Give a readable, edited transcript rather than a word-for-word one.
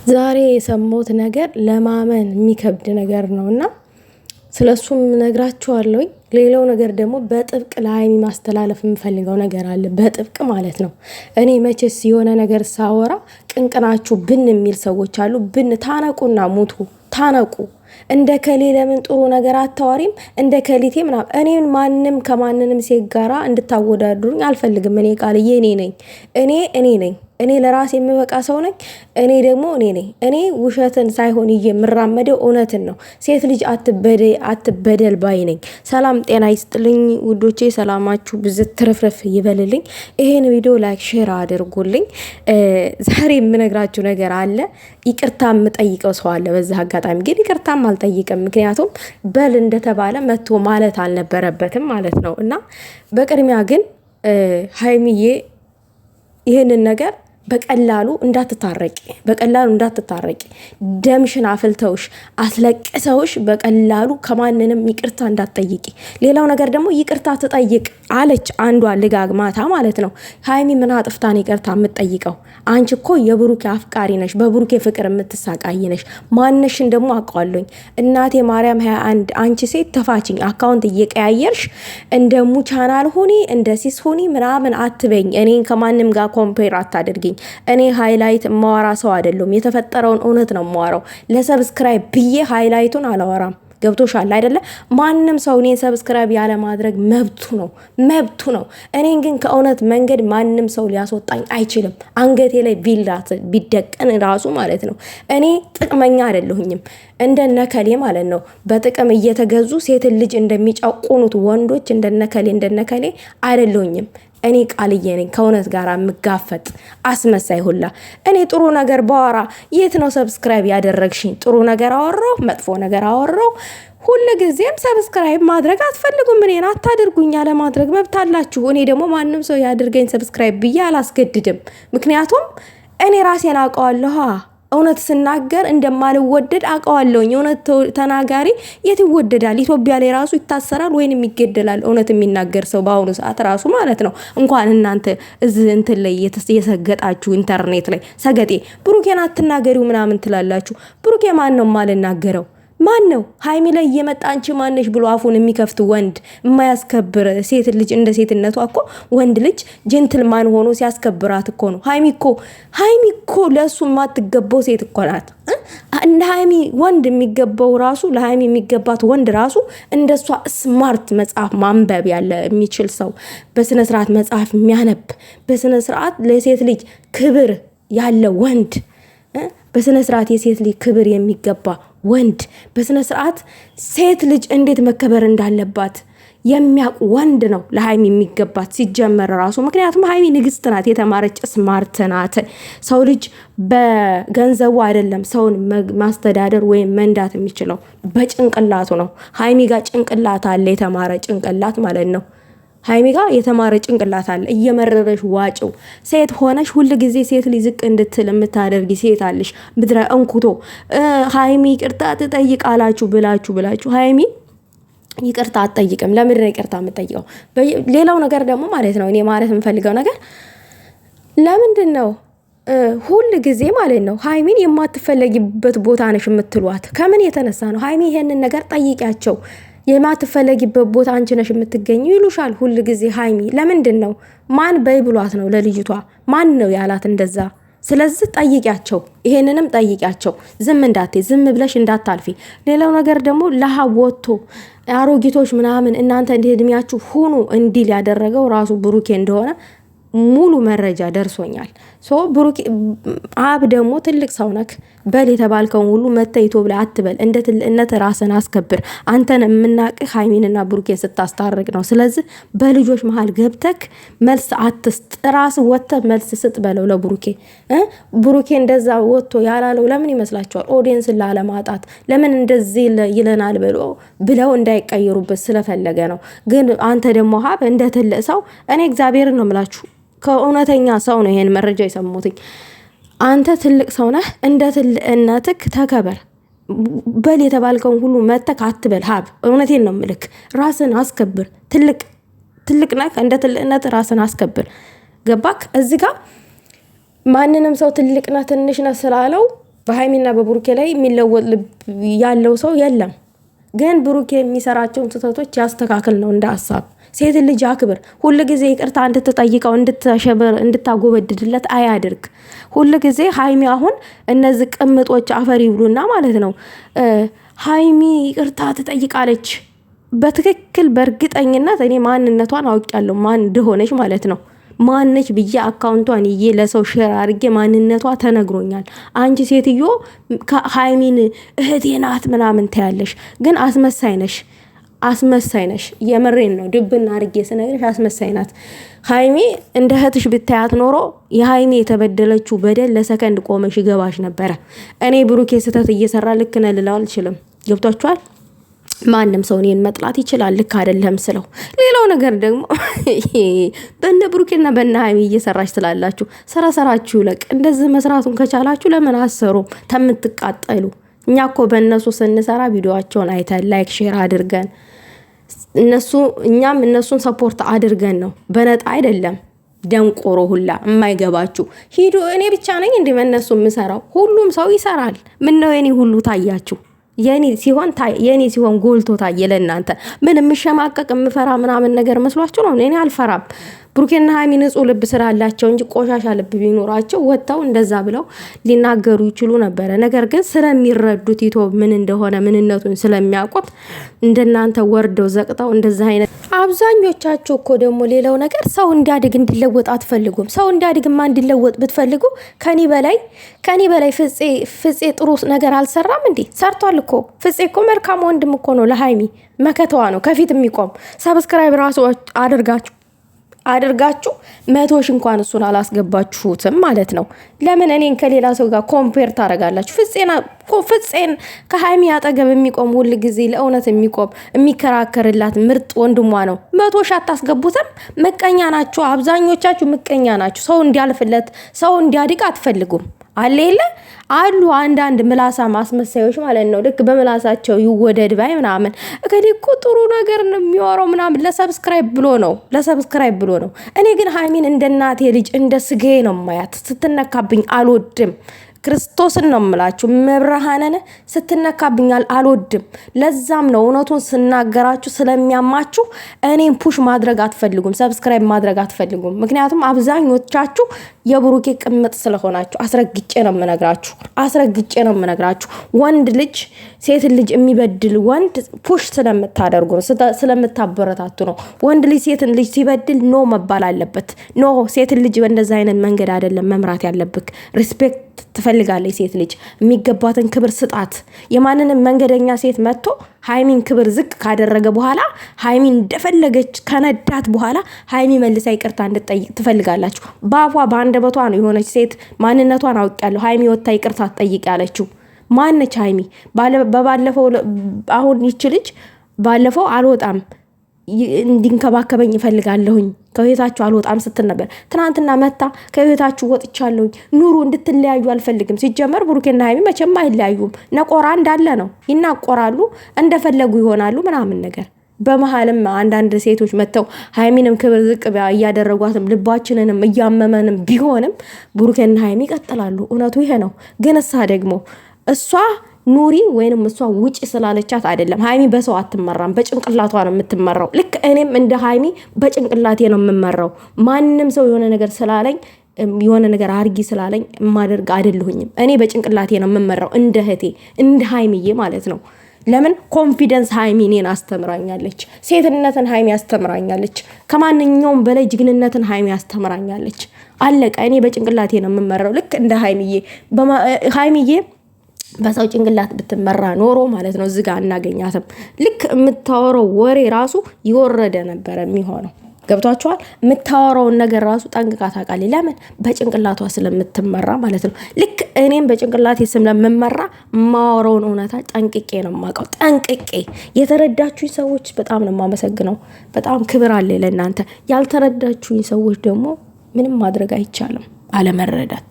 ዛሬ የሰማሁት ነገር ለማመን የሚከብድ ነገር ነውና ስለሱም ነግራችኋለሁ። ሌላው ነገር ደግሞ በጥብቅ ለሀይሚ ማስተላለፍ የምፈልገው ነገር አለ። በጥብቅ ማለት ነው። እኔ መቼስ የሆነ ነገር ሳወራ ቅንቅናችሁ ብን የሚል ሰዎች አሉ። ብን ታነቁና ሙቱ ታነቁ። እንደ ከሌ ለምን ጥሩ ነገር አታዋሪም? እንደ ከሊቴ ምናምን እኔን ማንም ከማንንም ሴት ጋራ እንድታወዳድሩኝ አልፈልግም። እኔ ቃልዬ እኔ ነኝ። እኔ ነኝ። እኔ ለራሴ የምበቃ ሰው ነኝ። እኔ ደግሞ እኔ ነኝ። እኔ ውሸትን ሳይሆን የምራመደው እውነትን ነው። ሴት ልጅ አትበደል ባይ ነኝ። ሰላም ጤና ይስጥልኝ ውዶቼ፣ ሰላማችሁ ብዝት ትርፍርፍ ይበልልኝ። ይሄን ቪዲዮ ላይክ ሼር አድርጉልኝ። ዛሬ የምነግራችሁ ነገር አለ። ይቅርታ የምጠይቀው ሰው አለ። በዛ አጋጣሚ ግን ይቅርታም አልጠይቅም። ምክንያቱም በል እንደተባለ መጥቶ ማለት አልነበረበትም ማለት ነው። እና በቅድሚያ ግን ሀይሚዬ ይህንን ነገር በቀላሉ እንዳትታረቂ ደምሽን አፍልተውሽ አስለቅሰውሽ በቀላሉ ከማንንም ይቅርታ እንዳትጠይቂ። ሌላው ነገር ደግሞ ይቅርታ ትጠይቅ አለች አንዷ ልጋግ ማታ ማለት ነው። ሀይሚ ምን አጥፍታን ይቅርታ የምትጠይቀው? አንቺ እኮ የብሩኬ አፍቃሪ ነሽ፣ በብሩኬ ፍቅር የምትሳቃይ ነሽ። ማንሽን ደግሞ አውቀዋለሁኝ። እናቴ ማርያም 21 አንቺ ሴት ተፋችኝ። አካውንት እየቀያየርሽ እንደ ሙ ቻናል ሆኒ እንደ ሲስ ሆኒ ምናምን አትበኝ። እኔን ከማንም ጋር ኮምፔር አታደርግኝ። እኔ ሃይላይት ማወራ ሰው አይደለም። የተፈጠረውን እውነት ነው ማወራው። ለሰብስክራይብ ብዬ ሃይላይቱን አላወራም። ገብቶሻል አይደለ? ማንም ሰው እኔን ሰብስክራይብ ያለ ማድረግ መብቱ ነው። እኔን ግን ከእውነት መንገድ ማንም ሰው ሊያስወጣኝ አይችልም። አንገቴ ላይ ቢላት ቢደቀን ራሱ ማለት ነው። እኔ ጥቅመኛ አይደለሁኝም እንደነከሌ ማለት ነው። በጥቅም እየተገዙ ሴትን ልጅ እንደሚጨቁኑት ወንዶች እንደነከሌ አይደለሁኝም። እኔ ቃልዬ ነኝ፣ ከእውነት ጋር የምጋፈጥ አስመሳይ ሁላ። እኔ ጥሩ ነገር ባወራ የት ነው ሰብስክራይብ ያደረግሽኝ? ጥሩ ነገር አወራው፣ መጥፎ ነገር አወራው፣ ሁሉ ጊዜም ሰብስክራይብ ማድረግ አትፈልጉም። እኔን አታድርጉኝ። ለማድረግ መብት አላችሁ። እኔ ደግሞ ማንም ሰው ያድርገኝ ሰብስክራይብ ብዬ አላስገድድም። ምክንያቱም እኔ ራሴን አውቀዋለሁ። እውነት ስናገር እንደማልወደድ አውቀዋለሁኝ። እውነት ተናጋሪ የት ይወደዳል? ኢትዮጵያ ላይ ራሱ ይታሰራል ወይንም ይገደላል። እውነት የሚናገር ሰው በአሁኑ ሰዓት ራሱ ማለት ነው። እንኳን እናንተ እዚህ እንትን ላይ የሰገጣችሁ ኢንተርኔት ላይ ሰገጤ ብሩኬን አትናገሪው ምናምን ትላላችሁ። ብሩኬ ማን ነው የማልናገረው? ማን ነው? ሀይሚ ላይ እየመጣ አንቺ ማነሽ ብሎ አፉን የሚከፍት ወንድ የማያስከብር ሴት ልጅ እንደ ሴትነቷ እኮ ወንድ ልጅ ጀንትልማን ሆኖ ሲያስከብራት እኮ ነው። ሀይሚ እኮ ለእሱ የማትገባው ሴት እኮ ናት። እንደ ሀይሚ ወንድ የሚገባው ራሱ ለሀይሚ የሚገባት ወንድ ራሱ እንደሷ ስማርት መጽሐፍ ማንበብ ያለ የሚችል ሰው፣ በስነ ስርዓት መጽሐፍ የሚያነብ፣ በስነ ስርዓት ለሴት ልጅ ክብር ያለ ወንድ፣ በስነ ስርዓት የሴት ልጅ ክብር የሚገባ ወንድ፣ በስነ ስርዓት ሴት ልጅ እንዴት መከበር እንዳለባት የሚያውቅ ወንድ ነው ለሀይሚ የሚገባት ሲጀመር ራሱ። ምክንያቱም ሀይሚ ንግስት ናት፣ የተማረች ስማርት ናት። ሰው ልጅ በገንዘቡ አይደለም ሰውን ማስተዳደር ወይም መንዳት የሚችለው በጭንቅላቱ ነው። ሀይሚ ጋር ጭንቅላት አለ፣ የተማረ ጭንቅላት ማለት ነው። ሀይሚ ጋር የተማረ ጭንቅላት አለ። እየመረረሽ ዋጭው። ሴት ሆነሽ ሁሉ ጊዜ ሴት ልጅ ዝቅ እንድትል የምታደርጊ ሴት አለሽ። ምድረ እንኩቶ ሀይሚ ይቅርታ ትጠይቃላችሁ ብላችሁ ሀይሚ ይቅርታ አትጠይቅም። ለምንድን ነው ይቅርታ የምትጠይቀው? ሌላው ነገር ደግሞ ማለት ነው እኔ ማለት የምፈልገው ነገር ለምንድን ነው ሁል ጊዜ ማለት ነው ሀይሚን የማትፈለጊበት ቦታ ነሽ የምትሏት? ከምን የተነሳ ነው? ሀይሚ ይሄንን ነገር ጠይቂያቸው። የማትፈለጊበት ቦታ አንቺ ነሽ የምትገኙ ይሉሻል ሁል ጊዜ ሀይሚ። ለምንድን ነው? ማን በይ ብሏት ነው? ለልጅቷ ማን ነው ያላት እንደዛ? ስለዚህ ጠይቂያቸው፣ ይሄንንም ጠይቂያቸው። ዝም ብለሽ እንዳታልፊ። ሌላው ነገር ደግሞ ለሀብ ወጥቶ አሮጊቶች ምናምን እናንተ እንደ እድሜያችሁ ሁኑ እንዲል ያደረገው ራሱ ብሩኬ እንደሆነ ሙሉ መረጃ ደርሶኛል። ብሩኬ አብ ደግሞ ትልቅ ሰው ነክ፣ በል የተባልከውን ሁሉ መተይቶ ብለ አትበል። እንደ ትልቅነት ራስን አስከብር። አንተን የምናቅህ ሀይሚንና ብሩኬን ስታስታርቅ ነው። ስለዚህ በልጆች መሀል ገብተክ መልስ አትስጥ። ራስ ወጥተህ መልስ ስጥ በለው ለብሩኬ። ብሩኬ እንደዛ ወጥቶ ያላለው ለምን ይመስላችኋል? ኦዲየንስን ላለማጣት፣ ለምን እንደዚህ ይለናል ብለው እንዳይቀየሩበት ስለፈለገ ነው። ግን አንተ ደግሞ ሀብ እንደ ትልቅ ሰው፣ እኔ እግዚአብሔርን ነው የምላችሁ ከእውነተኛ ሰው ነው ይሄን መረጃ የሰሙትኝ። አንተ ትልቅ ሰው ነህ፣ እንደ ትልቅነትክ ተከበር። በል የተባልከውን ሁሉ መተክ አትበል። ሀብ እውነቴን ነው ምልክ፣ ራስን አስከብር። ትልቅ ነህ፣ እንደ ትልቅነት ራስን አስከብር። ገባክ? እዚህ ጋር ማንንም ሰው ትልቅ ነህ ትንሽ ነህ ስላለው በሃይሚና በብሩኬ ላይ የሚለወጥ ልብ ያለው ሰው የለም። ግን ብሩኬ የሚሰራቸውን ስህተቶች ያስተካክል ነው እንደ ሀሳብ። ሴት ልጅ አክብር። ሁሉ ጊዜ ይቅርታ እንድትጠይቀው እንድታጎበድድለት አያድርግ። ሁሉ ጊዜ ሃይሚ አሁን እነዚህ ቅምጦች አፈር ይብሉና ማለት ነው ሃይሚ ይቅርታ ትጠይቃለች። በትክክል በእርግጠኝነት እኔ ማንነቷን አውቃለሁ፣ ማን እንደሆነች ማለት ነው። ማነች ብዬ አካውንቷን ይዬ ለሰው ሼር አድርጌ ማንነቷ ተነግሮኛል። አንቺ ሴትዮ ሃይሚን እህቴ ናት ምናምን ታያለሽ፣ ግን አስመሳይ ነሽ። የምሬን ነው። ድብና አድርጌ ስነግርሽ አስመሳይ ናት ሃይሚ። እንደ እህትሽ ብታያት ኖሮ የሃይሚ የተበደለችው በደል ለሰከንድ ቆመሽ ይገባሽ ነበረ። እኔ ብሩኬ ስህተት እየሰራ ልክ ነህ ልለው አልችልም። ገብቷችኋል? ማንም ሰው እኔን መጥላት ይችላል ልክ አይደለም ስለው። ሌላው ነገር ደግሞ በእነ ብሩኬና በእነ ሃይሚ እየሰራች ስላላችሁ ሰራችሁ ለቅ እንደዚህ መስራቱን ከቻላችሁ ለምን አሰሩም ተምትቃጠሉ? እኛ እኮ በእነሱ ስንሰራ ቪዲዮአቸውን አይተን ላይክ ሼር አድርገን እኛም እነሱን ሰፖርት አድርገን ነው፣ በነጣ አይደለም። ደንቆሮ ሁላ የማይገባችሁ ሂዱ። እኔ ብቻ ነኝ እንዴ በእነሱ የምሰራው? ሁሉም ሰው ይሰራል። ምን ነው የኔ ሁሉ ታያችሁ? የኔ ሲሆን ጎልቶ ታየ ለእናንተ። ምን የምሸማቀቅ የምፈራ ምናምን ነገር መስሏችሁ ነው? እኔ አልፈራም። ብሩኬና ሃይሚ ንጹህ ልብ ስላላቸው እንጂ ቆሻሻ ልብ ቢኖራቸው ወጥተው እንደዛ ብለው ሊናገሩ ይችሉ ነበረ። ነገር ግን ስለሚረዱት ዩቲዩብ ምን እንደሆነ ምንነቱን ስለሚያውቁት እንደናንተ ወርደው ዘቅጠው እንደዛ አይነት አብዛኞቻችሁ እኮ ደግሞ ሌላው ነገር ሰው እንዲያድግ እንዲለወጥ አትፈልጉም። ሰው እንዲያድግማ እንዲለወጥ ብትፈልጉ ከኔ በላይ ፍፄ ጥሩ ነገር አልሰራም እንዴ? ሰርቷል እኮ ፍፄ እኮ መልካም ወንድም እኮ ነው። ለሃይሚ መከተዋ ነው፣ ከፊት የሚቆም ሰብስክራይብ ራሱ አድርጋችሁ 100 ሺህ እንኳን እሱን አላስገባችሁትም ማለት ነው። ለምን እኔን ከሌላ ሰው ጋር ኮምፔር ታደርጋላችሁ? ፍፄን ከሃይሚ አጠገብ የሚቆም ሁል ጊዜ ለእውነት የሚከራከርላት ምርጥ ወንድሟ ነው። 100 ሺህ አታስገቡትም? ምቀኛ ናችሁ፣ አብዛኞቻችሁ ምቀኛ ናችሁ። ሰው እንዲያልፍለት ሰው እንዲያድግ አትፈልጉም። አሉ አንዳንድ ምላሳ ማስመሳዮች ማለት ነው። ልክ በምላሳቸው ይወደድ ባይ ምናምን እከዲ እኮ ጥሩ ነገር ነው የሚወራው ምናምን ለሰብስክራይብ ብሎ ነው። እኔ ግን ሃይሚን እንደ እናቴ ልጅ እንደ ስጋዬ ነው ማያት። ስትነካብኝ አልወድም። ክርስቶስን ነው የምላችሁ። መብርሃንን ስትነካብኛል አልወድም። ለዛም ነው እውነቱን ስናገራችሁ ስለሚያማችሁ እኔን ፑሽ ማድረግ አትፈልጉም፣ ሰብስክራይብ ማድረግ አትፈልጉም። ምክንያቱም አብዛኞቻችሁ የብሩኬ ቅምጥ ስለሆናችሁ አስረግጬ ነው የምነግራችሁ። ወንድ ልጅ ሴት ልጅ የሚበድል ወንድ ፑሽ ስለምታደርጉ ነው፣ ስለምታበረታቱ ነው። ወንድ ልጅ ሴት ልጅ ሲበድል ኖ መባል አለበት። ኖ ሴት ልጅ በእንደዛ አይነት መንገድ አይደለም መምራት ያለብክ። ሪስፔክት ትፈልጋለች ሴት ልጅ፣ የሚገባትን ክብር ስጣት። የማንንም መንገደኛ ሴት መጥቶ ሃይሚን ክብር ዝቅ ካደረገ በኋላ ሃይሚን እንደፈለገች ከነዳት በኋላ ሃይሚ መልሳ ይቅርታ እንድትጠይቅ ትፈልጋላችሁ። ባፏ በአንደበቷ ነው የሆነች ሴት ማንነቷን አውቃለሁ ሃይሚ ወታ ይቅርታ ትጠይቅ ያለችው ማነች? ሃይሚ በባለፈው አሁን ይች ልጅ ባለፈው አልወጣም እንዲንከባከበኝ ይፈልጋለሁኝ ከህይወታችሁ አልወጣም ስትል ነበር። ትናንትና መታ ከህይወታችሁ ወጥቻለሁኝ ኑሩ እንድትለያዩ አልፈልግም። ሲጀመር ብሩኬና ሃይሚ መቼም አይለያዩም። ነቆራ እንዳለ ነው፣ ይናቆራሉ፣ እንደፈለጉ ይሆናሉ ምናምን ነገር። በመሃልም አንዳንድ ሴቶች መተው ሃይሚንም ክብር ዝቅ እያደረጓትም ልባችንንም እያመመንም ቢሆንም ብሩኬና ሃይሚ ይቀጥላሉ። እውነቱ ይሄ ነው። ግን እሷ ኑሪ ወይንም እሷ ውጪ ስላለቻት አይደለም። ሃይሚ በሰው አትመራም፣ በጭንቅላቷ ነው የምትመራው። ልክ እኔም እንደ ሃይሚ በጭንቅላቴ ነው የምመራው። ማንም ሰው የሆነ ነገር ስላለኝ የሆነ ነገር አርጊ ስላለኝ ማደርግ አይደለሁኝም። እኔ በጭንቅላቴ ነው የምመራው፣ እንደ እህቴ እንደ ሃይሚዬ ማለት ነው። ለምን ኮንፊደንስ ሃይሚ እኔን አስተምራኛለች። ሴትነትን ሃይሚ አስተምራኛለች። ከማንኛውም በላይ ጅግንነትን ሃይሚ አስተምራኛለች። አለቀ። እኔ በጭንቅላቴ ነው የምመራው፣ ልክ እንደ ሃይሚዬ በሰው ጭንቅላት ብትመራ ኖሮ ማለት ነው እዚህ ጋር እናገኛትም። ልክ የምታወራው ወሬ ራሱ ይወረደ ነበር የሚሆነው። ገብቷችኋል? የምታወራውን ነገር ራሱ ጠንቅቃ ታውቃለች። ለምን? በጭንቅላቷ ስለምትመራ ማለት ነው። ልክ እኔም በጭንቅላቴ ስለምመራ የማወራውን እውነታ ጠንቅቄ ነው የማውቀው። ጠንቅቄ የተረዳችሁኝ ሰዎች በጣም ነው የማመሰግነው። በጣም ክብር አለ ለእናንተ። ያልተረዳችሁኝ ሰዎች ደግሞ ምንም ማድረግ አይቻልም፣ አለመረዳት